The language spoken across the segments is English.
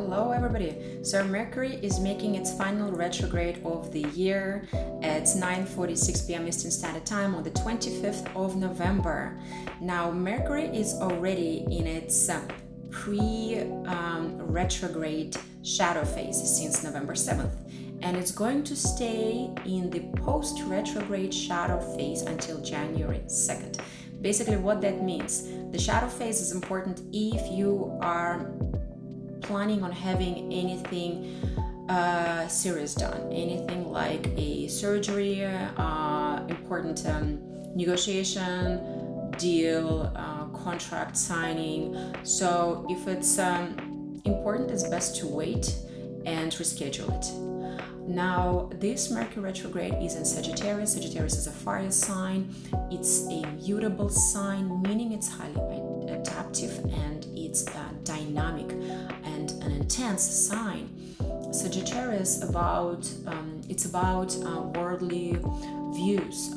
Hello everybody! So Mercury is making its final retrograde of the year at 9:46 p.m. Eastern Standard Time on the 25th of November. Now Mercury is already in its pre-retrograde shadow phase since November 7th, and it's going to stay in the post-retrograde shadow phase until January 2nd. Basically what that means, the shadow phase is important if you are planning on having anything serious done, anything like a surgery, important negotiation, deal, contract signing. So if it's important, it's best to wait and reschedule it. Now, this Mercury retrograde is in Sagittarius. Sagittarius is a fire sign. It's a mutable sign, meaning it's highly adaptive and it's dynamic and an intense sign. Sagittarius it's about worldly views,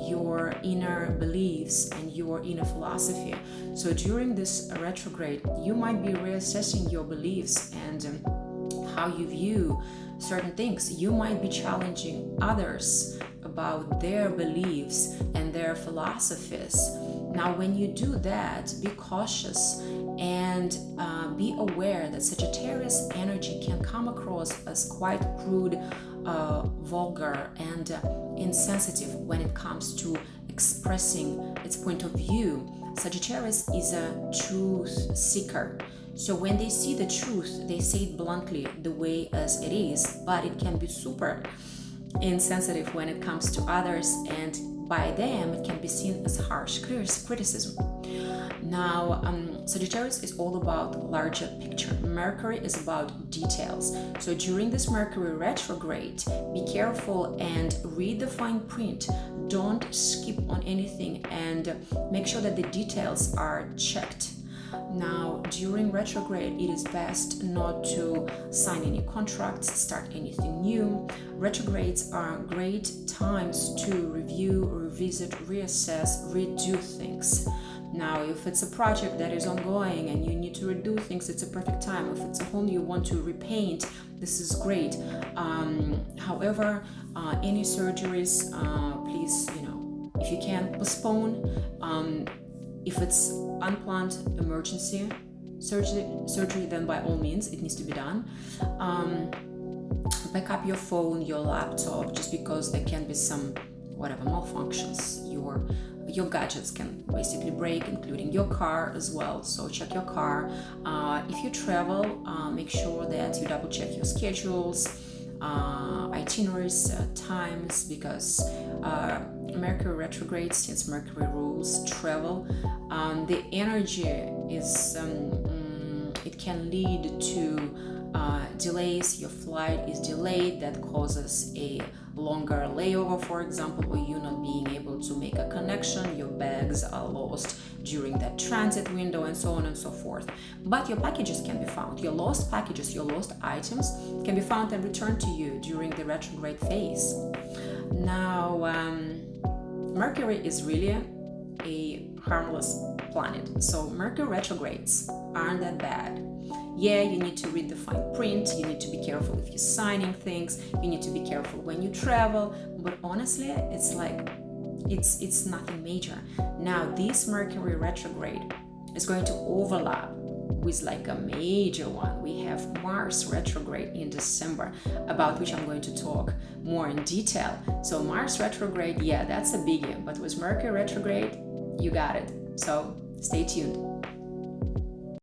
your inner beliefs and your inner philosophy. So during this retrograde, you might be reassessing your beliefs and how you view certain things. You might be challenging others about their beliefs and their philosophies. Now, when you do that, be cautious and be aware that Sagittarius energy can come across as quite crude, vulgar, and insensitive when it comes to expressing its point of view. Sagittarius is a truth seeker. So when they see the truth, they say it bluntly the way as it is, but it can be super insensitive when it comes to others, and by them it can be seen as harsh criticism. Now, Sagittarius is all about larger picture. Mercury is about details. So during this Mercury retrograde, be careful and read the fine print. Don't skip on anything and make sure that the details are checked. Now, during retrograde, it is best not to sign any contracts, start anything new. Retrogrades are great times to review, revisit, reassess, redo things. Now, if it's a project that is ongoing and you need to redo things, it's a perfect time. If it's a home you want to repaint, this is great. However, any surgeries, please, if you can, postpone. If it's unplanned emergency surgery, then by all means it needs to be done. Back up your phone, your laptop, just because there can be some malfunctions. Your gadgets can basically break, including your car as well. So check your car. If you travel, make sure that you double check your schedules, itineraries, times, because Mercury retrograde, since Mercury rules travel, the energy is it can lead to delays. Your flight is delayed, that causes a longer layover, for example, or you not being able to make a connection. Your bags are lost during that transit window, and so on and so forth. But your packages can be found. Your lost packages, your lost items can be found and returned to you during the retrograde phase. Now, Mercury is really a harmless planet, so Mercury retrogrades aren't that bad. Yeah, you need to read the fine print, you need to be careful if you're signing things, you need to be careful when you travel, but honestly, it's nothing major. Now, this Mercury retrograde is going to overlap with like a major one. We have Mars retrograde in December, about which I'm going to talk more in detail. So Mars retrograde, yeah, that's a biggie, but with Mercury retrograde, you got it. So stay tuned.